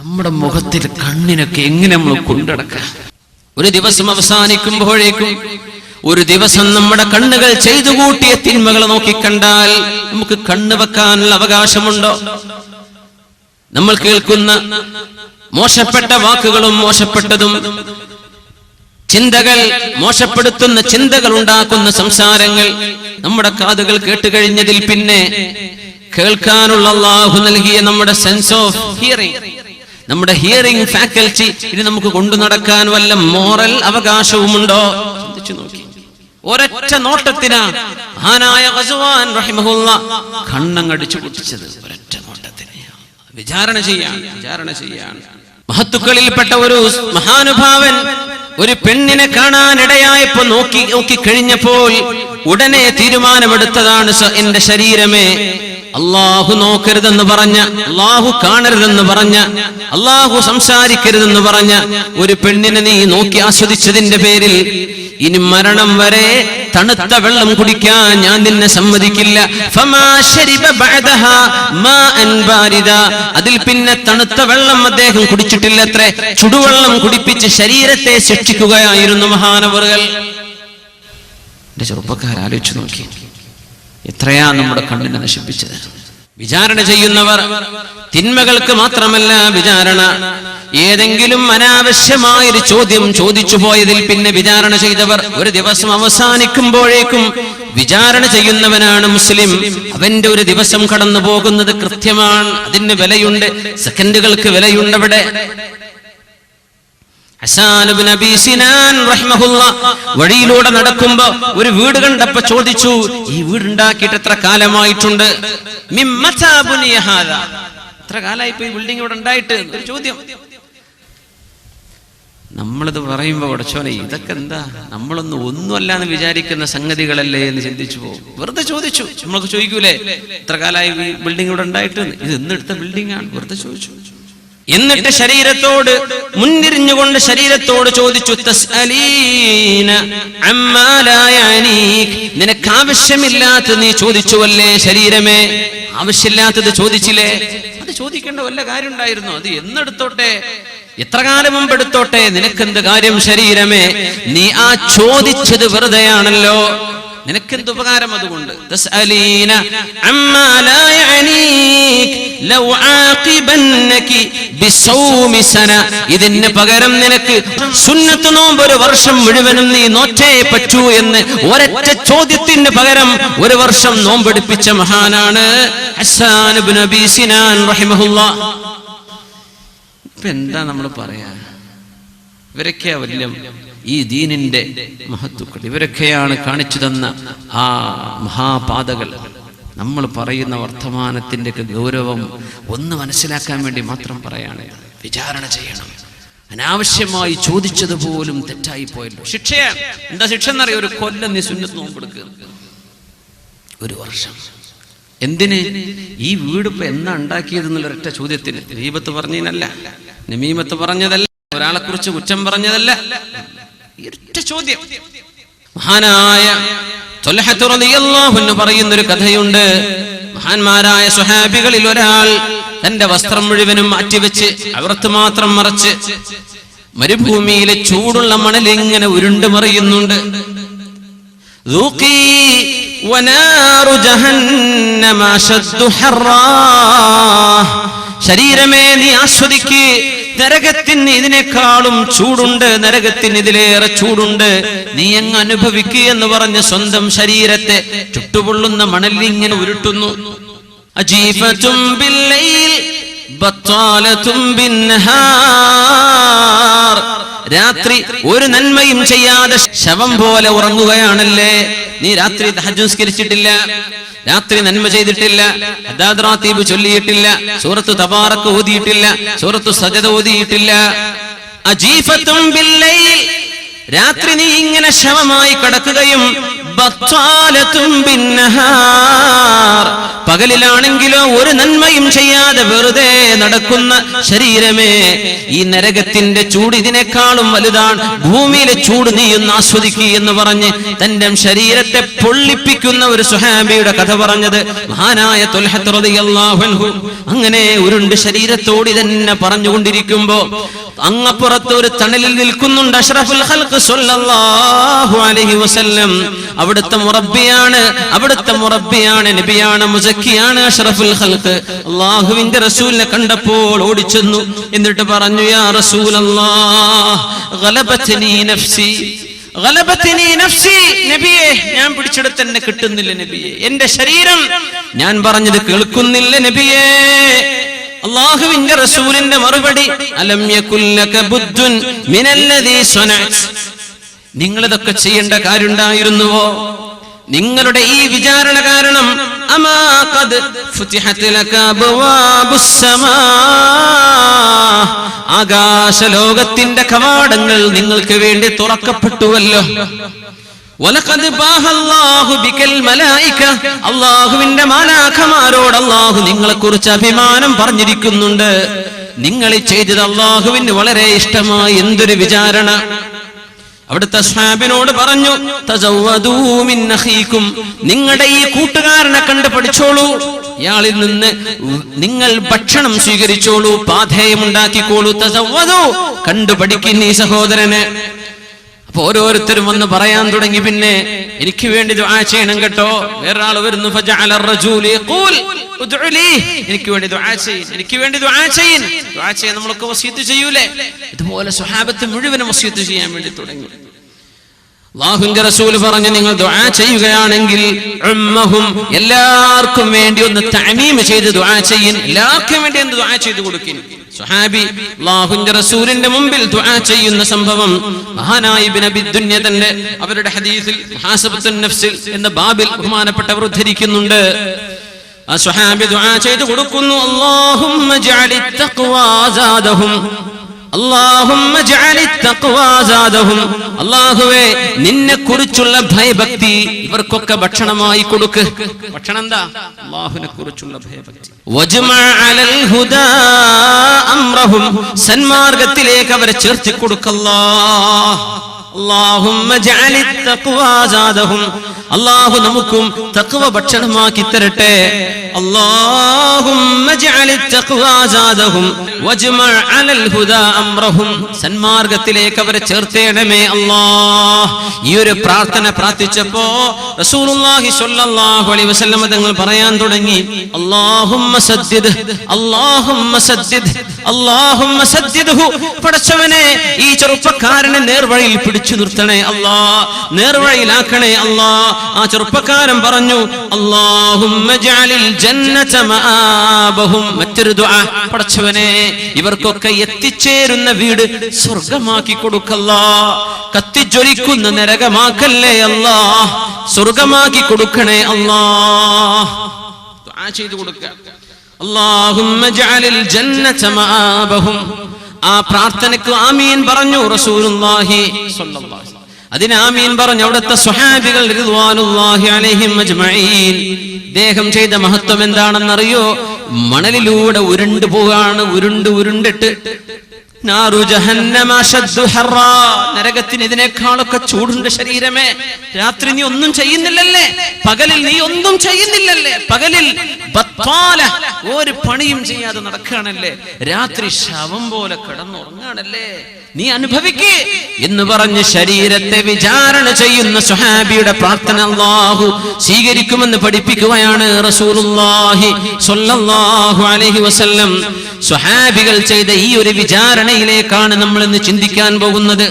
നമ്മുടെ മുഖത്തിൽ കണ്ണിനൊക്കെ എങ്ങനെ നമ്മൾ കൊണ്ടുനടക്കാം? ഒരു ദിവസം അവസാനിക്കുമ്പോഴേക്കും ഒരു ദിവസം നമ്മുടെ കണ്ണുകൾ ചെയ്തു കൂട്ടിയ തിന്മകൾ നോക്കിക്കണ്ടാൽ നമുക്ക് കണ്ണ് വെക്കാനുള്ള അവകാശമുണ്ടോ? നമ്മൾ കേൾക്കുന്ന മോശപ്പെട്ട വാക്കുകളും മോശപ്പെട്ടതും ചിന്തകൾ, മോശപ്പെടുത്തുന്ന ചിന്തകൾ ഉണ്ടാക്കുന്ന സംസാരങ്ങൾ നമ്മുടെ കാതുകൾ കേട്ടുകഴിഞ്ഞതിൽ പിന്നെ കേൾക്കാനുള്ള അല്ലാഹു നൽകിയ നമ്മുടെ സെൻസ് ഓഫ് ഹിയറിംഗ്, നമ്മുടെ ഹിയറിംഗ് ഫാക്കൽറ്റി, ഇത് നമുക്ക് കൊണ്ടു നടക്കാൻ വല്ല മോറൽ അവകാശവുമുണ്ടോ? ചിന്തിച്ചു നോക്കി. ഒരൊറ്റ നോട്ടത്തിനാ മഹാനായ ഖസ്വാൻ റഹിമഹുല്ലാ കണ്ണങ്ങടിച്ചു പൊട്ടിച്ചത്. ഒരൊറ്റ നോട്ടത്തിന് വിചാരണ ചെയ്യാൻ മഹത്തുക്കളിൽപ്പെട്ട ഒരു മഹാനുഭാവൻ ഒരു പെണ്ണിനെ കാണാനിടയായപ്പോ നോക്കി കഴിഞ്ഞപ്പോൾ ഉടനെ തീരുമാനമെടുത്തതാണ്, എന്റെ ശരീരമേ, അള്ളാഹു നോക്കരുതെന്ന് പറഞ്ഞ, അള്ളാഹു കാണരുതെന്ന് പറഞ്ഞ, അള്ളാഹു സംസാരിക്കരുതെന്ന് പറഞ്ഞ ഒരു പെണ്ണിനെ നീ നോക്കി ആസ്വദിച്ചതിന്റെ പേരിൽ ഇനി മരണം വരെ തണുത്ത വെള്ളം കുടിക്കാൻ ഞാൻ നിന്നെ സമ്മതിക്കില്ല. അതിൽ പിന്നെ തണുത്ത വെള്ളം അദ്ദേഹം കുടിച്ചിട്ടില്ലത്രേ, ചുടുവെള്ളം കുടിപ്പിച്ച് ശരീരത്തെ ശിക്ഷിക്കുകയായിരുന്നു മഹാനവറുകൾ. എന്റെ ചെറുപ്പക്കാരാലോചിച്ചു നോക്കി, എത്രയാ നമ്മുടെ കണ്ണിനെ നശിപ്പിച്ചത്. വിചാരണ ചെയ്യുന്നവർ തിന്മകൾക്ക് മാത്രമല്ല വിചാരണ, ഏതെങ്കിലും അനാവശ്യമായൊരു ചോദ്യം ചോദിച്ചു പോയതിൽ പിന്നെ വിചാരണ ചെയ്തവർ ഒരു ദിവസം അവസാനിക്കുമ്പോഴേക്കും വിചാരണ ചെയ്യുന്നവനാണ് മുസ്ലിം. അവന്റെ ഒരു ദിവസം കടന്നു പോകുന്നത് കൃത്യമാണ്, അതിന് വിലയുണ്ട്, സെക്കൻഡുകൾക്ക് വിലയുണ്ട്. അവിടെ ഹസ്സാൻ ഇബ്നു അബീ സിനാൻ റഹിമഹുല്ലാ വഴിയിലൂടെ നടക്കുമ്പോ ഒരു വീട് കണ്ടപ്പോ ചോദിച്ചു, ഈ വീട് ഉണ്ടാക്കിയിട്ട് എത്ര കാലമായിട്ടുണ്ട്? മിമ്മതാ ബുനിയ ഹാദാ, എത്ര കാലമായി ഈ ബിൽഡിംഗ് ഇവിടെ ഉണ്ടായിട്ട്? ഒരു ചോദ്യം. നമ്മളിത് പറയുമ്പോ ഉടച്ചോനെ ഇതൊക്കെ എന്താ, ഒന്നുമല്ലാന്ന് വിചാരിക്കുന്ന സംഗതികളല്ലേ എന്ന് ചിന്തിച്ചു പോകും. വെറുതെ ചോദിച്ചു. നമ്മളൊക്കെ ചോദിക്കൂലേ, എത്ര കാലമായി ഈ ബിൽഡിംഗ് ഇവിടെ ഉണ്ടായിട്ട്? ഇത് എന്നെടുത്ത ബിൽഡിംഗ് ആണ്. വെറുതെ ചോദിച്ചു. എന്നിട്ട് ശരീരത്തോട് മുൻതിരിഞ്ഞുകൊണ്ട് ശരീരത്തോട് ചോദിച്ചു, തസ്അലീന അമ്മാ ലാ യഅനീക്, നിനക്ക് ആവശ്യമില്ലാത്തത് നീ ചോദിച്ചുവല്ലേ ശരീരമേ? ആവശ്യമില്ലാത്തത് ചോദിച്ചില്ലേ? അത് ചോദിക്കേണ്ട വല്ല കാര്യം ഉണ്ടായിരുന്നു? അത് എന്നെടുത്തോട്ടെ, എത്ര കാലം മുമ്പ് എടുത്തോട്ടെ, നിനക്കെന്ത് കാര്യം ശരീരമേ? നീ ആ ചോദിച്ചത് വെറുതെയാണല്ലോ, നിനക്കെന്ത് ഉപകാരം അതുകൊണ്ട്? തസ്അലീന അമ്മാ ലാ യഅനീക് ലൗ ആഖിബന്നകി ബിസൗമി സന, ഇതിന് പകരം നിനക്ക് സുന്നത്ത് നോമ്പ് ഒരു വർഷം മുഴുവനും നീ നോറ്റേ പറ്റൂ എന്ന് ഒരൊറ്റ ചോദ്യത്തിന് പകരം ഒരു വർഷം നോമ്പെടുപ്പിച്ച മഹാനാണ് ഹസ്സാൻ ഇബ്നു അബീ സിനാൻ റഹിമഹുല്ലാ. ഇപ്പൊ എന്താ നമ്മൾ പറയാ? ഇവരൊക്കെയാ വലിയ ഈ ദീനിന്റെ മഹത്തുക്കൾ, ഇവരൊക്കെയാണ് കാണിച്ചു തന്ന ആ മഹാപാതകൾ. നമ്മൾ പറയുന്ന വർത്തമാനത്തിന്റെ ഗൗരവം ഒന്ന് മനസ്സിലാക്കാൻ വേണ്ടി മാത്രം പറയാണ്. വിചാരണ ചെയ്യണം. അനാവശ്യമായി ചോദിച്ചത് പോലും തെറ്റായി പോയല്ലോ. ശിക്ഷയാണ്. എന്താ ശിക്ഷ എന്നറിയോ? ഒരു കൊല്ലം നീ സുന്നത്ത് നോമ്പെടുക്കുക, ഒരു വർഷം. എന്തിന്? ഈ വീട് ഇപ്പൊ എന്നാ ഉണ്ടാക്കിയത് എന്നുള്ള ഒരൊറ്റ ചോദ്യത്തിന്. ഗീബത്ത് പറഞ്ഞതിനല്ല, നമീമത്ത് പറഞ്ഞതല്ല, ഒരാളെ കുറിച്ച് കുറ്റം പറഞ്ഞതല്ല, ഒരൊറ്റ ചോദ്യം. മഹാനായ ത്വൽഹത്ത് റളിയല്ലാഹു അൻഹു പറയുന്നൊരു കഥയുണ്ട്. മഹാന്മാരായ സ്വഹാബികളിൽ ഒരാൾ തന്റെ വസ്ത്രം മുഴുവനും മാറ്റിവെച്ച് അവർത്ത് മാത്രം മറച്ച് മരുഭൂമിയിലെ ചൂടുള്ള മണൽ ഇങ്ങനെ ഉരുണ്ടു മറിയുന്നുണ്ട്. ശരീരമേ നീ ആസ്വദിക്ക്, നരകത്തിന് ഇതിനേക്കാളും ചൂടുണ്ട്, നരകത്തിന് ഇതിലേറെ ചൂടുണ്ട്, നീ അങ്ങ് അനുഭവിക്കുക എന്ന് പറഞ്ഞ സ്വന്തം ശരീരത്തെ ചുട്ടുപൊള്ളുന്ന മണലിൽ ഇങ്ങനെ ഉരുട്ടുന്നു. അജീഫത്തും ബില്ലൈൽ ബത്താലത്തും ബിന്നഹാർ, രാത്രി ഒരു നന്മയും ചെയ്യാതെ ശവം പോലെ ഉറങ്ങുകയാണല്ലേ നീ. രാത്രി തഹജ്ജുദ് നിസ്കരിച്ചിട്ടില്ല, രാത്രി നന്മ ചെയ്തിട്ടില്ല, ഹദ്ദാദ് റാത്തീബ് ചൊല്ലിയിട്ടില്ല, സൂറത്ത് തബാറക്ക് ഓതിയിട്ടില്ല, സൂറത്ത് സജദ ഓതിയിട്ടില്ല. അജീഫത്തും ബില്ലൈൽ, രാത്രി നീ ഇങ്ങനെ ശവമായി കിടക്കുകയും ബത്താലത്തും ബിന്നഹാർ, പകലിലാണെങ്കിലോ ഒരു നന്മയും ചെയ്യാതെ വെറുതെ നടക്കുന്ന ശരീരമേ, ഈ നരകത്തിന്റെ ചൂട് ഇതിനേക്കാളും വലുതാണ്, ഭൂമിയിലെ ചൂട് നീ ഒന്ന് ആസ്വദിക്കുക എന്ന് പറഞ്ഞ് തന്റെ ശരീരത്തെ പൊള്ളിപ്പിക്കുന്ന ഒരു സുഹാബിയുടെ കഥ പറഞ്ഞത് മഹാനായ ത്വൽഹത്ത് റളിയല്ലാഹു അൻഹു. അങ്ങനെ ഉരുണ്ട് ശരീരത്തോട് തന്നെ പറഞ്ഞുകൊണ്ടിരിക്കുമ്പോ അങ്ങപ്പുറത്ത് ഒരു തണലിൽ നിൽക്കുന്നുണ്ട് അഷ്റഫുൽ ഖൽഖ് സ്വല്ലല്ലാഹു അലൈഹി വസല്ലം. അവിടുത്തെ മുറബ്ബിയാണ്, നബിയാണ്, മുസക്കിയാണ് അഷ്റഫുൽ ഖൽഖ്. അല്ലാഹുവിന്റെ റസൂലിനെ കണ്ടപ്പോൾ ഓടിച്ചെന്നു. എന്നിട്ട് പറഞ്ഞു, യാ റസൂലല്ലാഹ് ഗലബത്നി നഫ്സി, ഗലബത്നി നഫ്സി, നബിയേ ഞാൻ പിടിച്ചെടുത്ത് തന്നെ കിട്ടുന്നില്ല നബിയേ, എന്റെ ശരീരം ഞാൻ പറഞ്ഞത് കേൾക്കുന്നില്ല നബിയേ. അല്ലാഹുവിന്റെ റസൂലിന്റെ മറുപടി, അലം യകുൽ ലക ബുദ്ദുൻ മിനല്ലദീ സനഅത്, നിങ്ങൾ ഇതൊക്കെ ചെയ്യേണ്ട കാര്യമുണ്ടായിരുന്നുവോ? നിങ്ങളുടെ ഈ വിചാരണ കാരണം അമാ ഖദ് ഫുതിഹത് ലക അബ്വാബുസ് സമാ, ആകാശലോകത്തിന്റെ കവാടങ്ങൾ നിങ്ങൾക്ക് വേണ്ടി തുറക്കപ്പെട്ടുവല്ലോ. വലഖദ് ബാഹല്ലാഹു ബികൽ മലായിക, അല്ലാഹുവിന്റെ മാലാഖമാരോട് അല്ലാഹു നിങ്ങളെക്കുറിച്ച് അഭിമാനം പറഞ്ഞിരിക്കുന്നുണ്ട്. നിങ്ങൾ ചെയ്തത് അല്ലാഹുവിന് വളരെ ഇഷ്ടമായി. എന്തൊരു വിചാരണ! അവിടുത്തെ സ്വഹാബിനോട് പറഞ്ഞു, തസവ്വദൂ മിൻ അഖീകും, നിങ്ങളുടെ ഈ കൂട്ടുകാരനെ കണ്ട് പഠിച്ചോളൂ, ഇയാളിൽ നിന്ന് നിങ്ങൾ ഭക്ഷണം സ്വീകരിച്ചോളൂ, പാഥേയം ഉണ്ടാക്കിക്കോളൂ. തസവ്വദൂ, കണ്ടു പഠിക്കുന്ന ഈ സഹോദരനെ. അപ്പൊ ഓരോരുത്തരും വന്ന് പറയാൻ തുടങ്ങി, പിന്നെ എനിക്ക് വേണ്ടി ദുആ ചെയ്യണം കേട്ടോ. വേറൊരാൾ വരുന്നു, ഫജഅല അർ-റജൂലു യഖൂൽ ഉദ്ഉ ലീ, എനിക്ക് വേണ്ടി ദുആ ചെയ്യ്, എനിക്ക് വേണ്ടി ദുആ ചെയ്യ്. ദുആ ചെയ്യാൻ നമ്മളൊക്കെ വസിയത്ത് ചെയ്യൂലേ? ഇതുപോലെ സ്വഹാബത്ത് മുഴുവനും വസിയത്ത് ചെയ്യാൻ വേണ്ടി തുടങ്ങി. അല്ലാഹുവിന്റെ റസൂൽ പറഞ്ഞു, നിങ്ങൾ ദുആ ചെയ്യുകയാണെങ്കിൽ ഉമ്മഹും, എല്ലാവർക്കും വേണ്ടി ഒന്ന് തഅമീം ചെയ്ത് ദുആ ചെയ്യിൻ, എല്ലാവർക്കും വേണ്ടി ഒന്ന് ദുആ ചെയ്ത് കൊടുക്കിൻ. സ്വഹാബി അല്ലാഹുവിന്റെ റസൂലിന്റെ മുമ്പിൽ ദുആ ചെയ്യുന്ന സംഭവം മഹാനായ ഇബ്നു അബി ദുനിയ തന്റെ അവരുടെ ഹദീസിൽ മുഹാസബത്തുൻ നഫ്സിൽ എന്ന ബാബിൽ ബഹുമാനപ്പെട്ടവർ ഉദ്ധരിക്കുന്നുണ്ട്. ആ സ്വഹാബി ദുആ ചെയ്ത് കൊടുക്കുന്നു, അല്ലാഹുമ്മ ജഅലിത് തഖ്വാ സാദഹും, അല്ലാഹുമ്മ ജഅലിത് തഖ്വാ സാദഹും, അല്ലാഹുവേ നിന്നെ കുറിച്ചുള്ള ഭയഭക്തി ഇവർക്കൊക്കെ ഭക്ഷണമായി കൊടുക്ക്. ഭക്ഷണം എന്താ? അല്ലാഹുവിനെ കുറിച്ചുള്ള ഭയഭക്തി. വജ്മഅ അലൽ ഹുദാ അംറഹും, സന്മാർഗ്ഗത്തിലേക്ക് അവരെ ചേർത്തി കൊടുക്കല്ലാഹ്. അല്ലാഹുമ്മ ജഅലിത് തഖ്വാ സാദഹും, അല്ലാഹു നമുക്കും തഖ്വ ഭക്ഷണമാക്കി തരട്ടെ. അല്ലാഹുമ്മ ജഅലിത് തഖ്വാ സാദഹും വജ്മഅ അലൽ ഹുദാ അംറഹും, സന്മാർഗ്ഗത്തിലേക്ക് അവരെ ചേർത്തേണമേ അല്ലാഹ്. ഈ ഒരു പ്രാർത്ഥന പ്രാർത്ഥിച്ചപ്പോ റസൂലുള്ളാഹി സ്വല്ലല്ലാഹു അലൈഹി വസല്ലം തങ്ങൾ പറയാൻ തുടങ്ങി, അല്ലാഹുമ്മ സദ്ദിദ്, അല്ലാഹുമ്മ സദ്ദിദ്, അല്ലാഹുമ്മ സദ്ദിദ്ഹു, പടച്ചവനെ ഈ ചെറുപ്പക്കാരനെ നേർവഴിയിൽ പിടിച്ചു നിർത്തണേ അല്ലാഹ്, നേർവഴിയിലാക്കണേ അല്ലാഹ്. ആ ചെറുപ്പക്കാരൻ പറഞ്ഞു, അല്ലാഹുമ്മ ജഅലിൽ ജന്നത മആബഹും, മറ്റൊരു ദുആ, പടച്ചവനെ ഇവർക്കൊക്കെ എത്തിച്ചേരുന്ന വീട് സ്വർഗമാക്കി കൊടുക്കല്ലാഹ്, കത്തിജ്വലിക്കുന്ന നരകമാക്കല്ലേ അല്ലാഹ്, സ്വർഗമാക്കി കൊടുക്കണേ അല്ലാഹ്. ദുആ ചെയ്തു കൊടുക്കുക, അല്ലാഹുമ്മ ജഅലിൽ ജന്നത മആബഹും. ആ പ്രാർത്ഥനയ്ക്ക് ആമീൻ പറഞ്ഞു റസൂലുള്ളാഹി സ്വല്ലല്ലാഹു അലൈഹി വസല്ലം. അതിന് ആമീൻ പറഞ്ഞു അവിടുത്തെ സ്വഹാബികൾ റിദ്വാനുല്ലാഹി അലൈഹിം അജ്മഈൻ. ദേഹം ചെയ്ത മഹത്വം എന്താണെന്നറിയോ? മണലിലൂടെ ഉരുണ്ടു പോവാണ്, ഉരുണ്ടിട്ട് നാറു ജഹന്നമ അശദ്ദു ഹർറാ, നരകത്തിന് ഇതിനേക്കാളൊക്കെ ചൂടുണ്ട് ശരീരമേ. രാത്രി നീ ഒന്നും ചെയ്യുന്നില്ലല്ലേ, പകലിൽ നീ ഒന്നും ചെയ്യുന്നില്ലല്ലേ, പകലിൽ ബത്വാല ഒരു പണിയും ചെയ്യാതെ നടക്കുകയാണല്ലേ, രാത്രി ശവം പോലെ കിടന്നുറങ്ങാണല്ലേ, നീ അനുഭവിക്കേ എന്ന് പറഞ്ഞ് ശരീരത്തെ വിചാരണ ചെയ്യുന്ന സ്വഹാബിയുടെ പ്രാർത്ഥന അല്ലാഹു സ്വീകരിക്കുമെന്ന് പഠിപ്പിക്കുകയാണ് റസൂലുള്ളാഹി സ്വല്ലല്ലാഹു അലൈഹി വസല്ലം. സ്വഹാബികൾ ചെയ്ത ഈ ഒരു വിചാരണയിലേക്കാണ് നമ്മൾ ഇന്ന് ചിന്തിക്കാൻ പോകുന്നത്.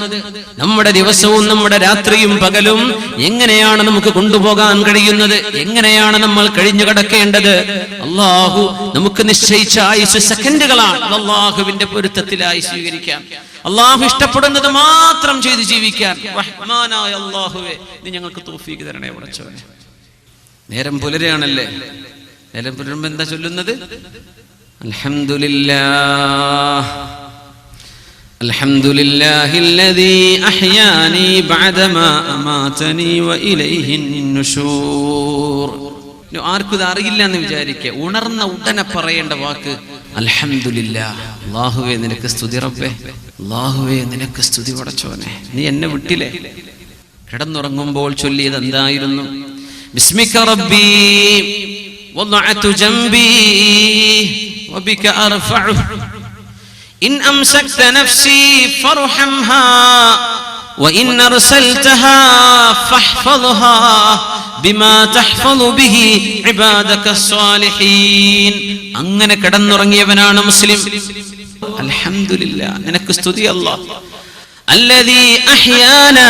നമ്മുടെ ദിവസവും നമ്മുടെ രാത്രിയും പകലും എങ്ങനെയാണ് നമുക്ക് കൊണ്ടുപോകാൻ കഴിയുന്നത്, എങ്ങനെയാണ് നമ്മൾ കഴിഞ്ഞു കടക്കേണ്ടത്? അല്ലാഹു നമുക്ക് നിശ്ചയിച്ച ആയുസ് സെക്കൻഡുകളാണ്. അല്ലാഹുവിന്റെ പൊരുത്തത്തിലായി സ്വീകരിക്കാൻ, അല്ലാഹു ഇഷ്ടപ്പെടുന്നത് മാത്രം ചെയ്ത് ജീവിക്കാൻ റഹ്മാനായ അല്ലാഹുവേ നീ ഞങ്ങൾക്ക് തൗഫീഖ് തരണേ പടച്ചവനെ. നേരം പുലരാണല്ലേ, നേരം പുലരുമ്പോ എന്താ ചൊല്ലുന്നത്? അൽഹംദുലില്ലാഹ് അൽഹംദുലില്ലാഹില്ലദീ അഹ്യാനി ബഅദമാ അമാതനി വഇലൈഹിൻ നുശൂർ. ആർക്കും ഇത് അറിയില്ല എന്ന് വിചാരിക്കുക. ഉണർന്ന ഉടനെ പറയേണ്ട വാക്ക് അൽഹംദുലില്ലാഹ്. അല്ലാഹുവേ നിനക്ക് സ്തുതി റബ്ബേ, അല്ലാഹുവേ നിനക്ക് സ്തുതി പടച്ചോനെ, നീ എന്നെ വിട്ടില്ലേ. കിടന്നുറങ്ങുമ്പോൾ ചൊല്ലിയത് എന്തായിരുന്നു? ബിസ്മിക റബ്ബി വദഅതു ജംബി വബിക അർഫഉ ഇൻ അംസക്ത നഫ്സി ഫർഹംഹാ വഇൻ അർസൽതഹാ ഫഹ്ഫദ്ഹാ ബിമാ തഹ്ഫളു ബിഹി ഇബാദകസ് സ്വാലിഹീൻ. അങ്ങനെ കിടന്നുറങ്ങിയവനാണ് മുസ്ലിം. അൽഹംദുലില്ലാഹ്, നിനക്ക് സ്തുതി അല്ലാഹ്. അല്ലദീ അഹ്യാനാ,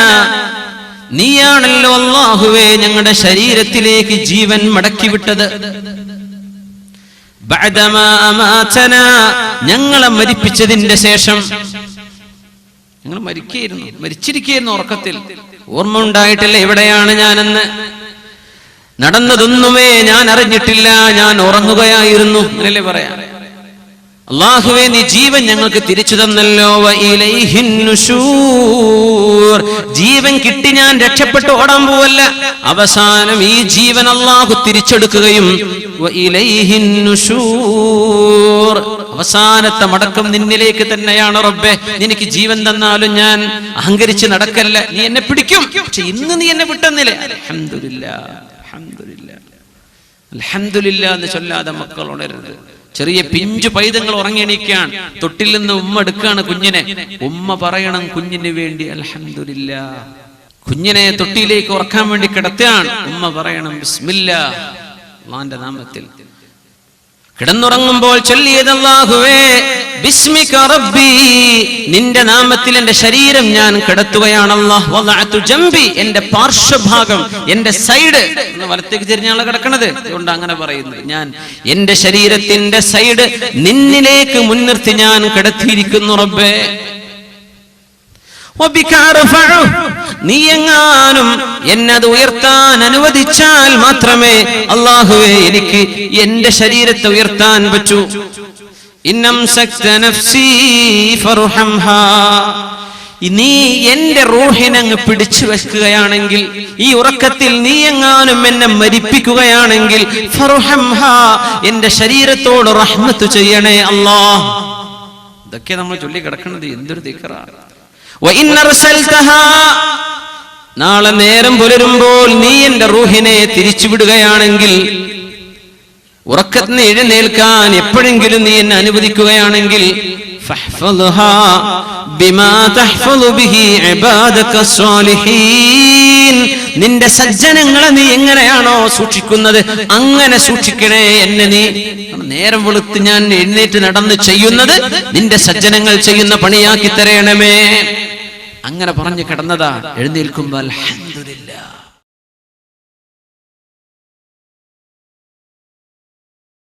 നീയാണല്ലോ അല്ലാഹുവേ ഞങ്ങളുടെ ശരീരത്തിലേക്ക് ജീവൻ മടക്കിവിട്ടത്. ബഅദമാ അമാതനാ, ഞങ്ങളെ മരിപ്പിച്ചതിന്റെ ശേഷം. ഞങ്ങൾ മരിച്ചിരിക്കുകയായിരുന്നു ഉറക്കത്തിൽ. ഓർമ്മ ഉണ്ടായിട്ടില്ല എവിടെയാണ് ഞാനെന്ന്. നടന്നതൊന്നുമേ ഞാൻ അറിഞ്ഞിട്ടില്ല, ഞാൻ ഉറങ്ങുകയായിരുന്നു. അങ്ങനല്ലേ പറയാം. അല്ലാഹുവേ നീ ജീവൻ ഞങ്ങൾക്ക് തിരിച്ചു തന്നല്ലോ. വഇലൈഹിൻ നുശൂർ, ജീവൻ കിട്ടി ഞാൻ രക്ഷപ്പെട്ടു ഓടാൻ പോവല്ല. അവസാനം ഈ ജീവൻ അല്ലാഹു തിരിച്ചെടുക്കുകയും വഇലൈഹിൻ നുശൂർ, അവസാനത്തെ മടക്കം നിന്നിലേക്ക് തന്നെയാണ് റബ്ബേ. നിനക്ക് ജീവൻ തന്നാലും ഞാൻ അഹങ്കരിച്ച് നടക്കല്ല, നീ എന്നെ പിടിക്കും. പക്ഷെ ഇന്ന് നീ എന്നെ വിട്ടെന്നില്ലേ. അൽഹംദുലില്ലാഹ്, അൽഹംദുലില്ലാഹ്, അൽഹംദുലില്ലാഹ് എന്ന് ചൊല്ലാതെ മക്കൾ ഉണരരുത്. ചെറിയ പിഞ്ചു പൈതങ്ങൾ ഉറങ്ങി എണീക്കാൻ, തൊട്ടിൽ നിന്ന് ഉമ്മ എടുക്കുകയാണ് കുഞ്ഞിനെ. ഉമ്മ പറയണം കുഞ്ഞിന് വേണ്ടി അൽഹംദുലില്ലാഹ്. കുഞ്ഞിനെ തൊട്ടിയിലേക്ക് ഉറക്കാൻ വേണ്ടി കിടത്തുകയാണ്. ഉമ്മ പറയണം ബിസ്മില്ലാഹ്, അല്ലാഹുവിന്റെ നാമത്തിൽ. കിടന്നുറങ്ങുമ്പോൾ ചൊല്ലിയത് അല്ലാഹുവേ ബിസ്മിക റബ്ബി, നിന്റെ നാമത്തിൽ എന്റെ ശരീരം ഞാൻ കിടത്തുകയാണ്. അല്ലാഹ് വദഅതു ജംബി, എന്റെ പാർശ്വഭാഗം, എന്റെ സൈഡ് എന്ന് വലത്തേക്ക് തിരിഞ്ഞാണ് കിടക്കണത്. അതുകൊണ്ട് അങ്ങനെ പറയുന്നത്. ഞാൻ എന്റെ ശരീരത്തിന്റെ സൈഡ് നിന്നിലേക്ക് മുൻനിർത്തി ഞാൻ കിടത്തിയിരിക്കുന്നു റബ്ബേ. നീ എങ്ങാനും എന്നത് ഉയർത്താൻ അനുവദിച്ചാൽ മാത്രമേ അല്ലാഹുവേ എനിക്ക് എന്റെ ശരീരത്തെ ഉയർത്താൻ പറ്റൂ. ഇന്നംസക്ത നഫ്സി ഫർഹംഹാ, നീ എന്റെ റൂഹിനങ്ങ് പിടിച്ചു വെക്കുകയാണെങ്കിൽ, ഈ ഉറക്കത്തിൽ നീ എങ്ങാനും എന്നെ മരിപ്പിക്കുകയാണെങ്കിൽ ഫർഹംഹാ, എന്റെ ശരീരത്തോട് റഹ്മത്ത് ചെയ്യണേ അല്ലാഹ്. ഇതൊക്കെ നമ്മൾ ചൊല്ലി കിടക്കുന്നത് എന്തൊരു ദിക്റാണ്. നാളെ നേരം പുലരുമ്പോൾ നീ എന്റെ റൂഹിനെ തിരിച്ചുവിടുകയാണെങ്കിൽ, ഉറക്കത്തിന് എഴുന്നേൽക്കാൻ എപ്പോഴെങ്കിലും നീ എന്നെ അനുവദിക്കുകയാണെങ്കിൽ നിന്റെ സജ്ജനങ്ങളെ നീ എങ്ങനെയാണോ സൂക്ഷിക്കുന്നത് അങ്ങനെ സൂക്ഷിക്കണേ എന്നെ. നീ നേരം വെളുത്ത് ഞാൻ എഴുന്നേറ്റ് നടന്ന് ചെയ്യുന്നത് നിന്റെ സജ്ജനങ്ങൾ ചെയ്യുന്ന പണിയാക്കി തരണമേ. അങ്ങനെ പറഞ്ഞു കിടന്നതാ. എഴുന്നേൽക്കുമ്പോൾ അൽഹംദുലില്ലാഹ്,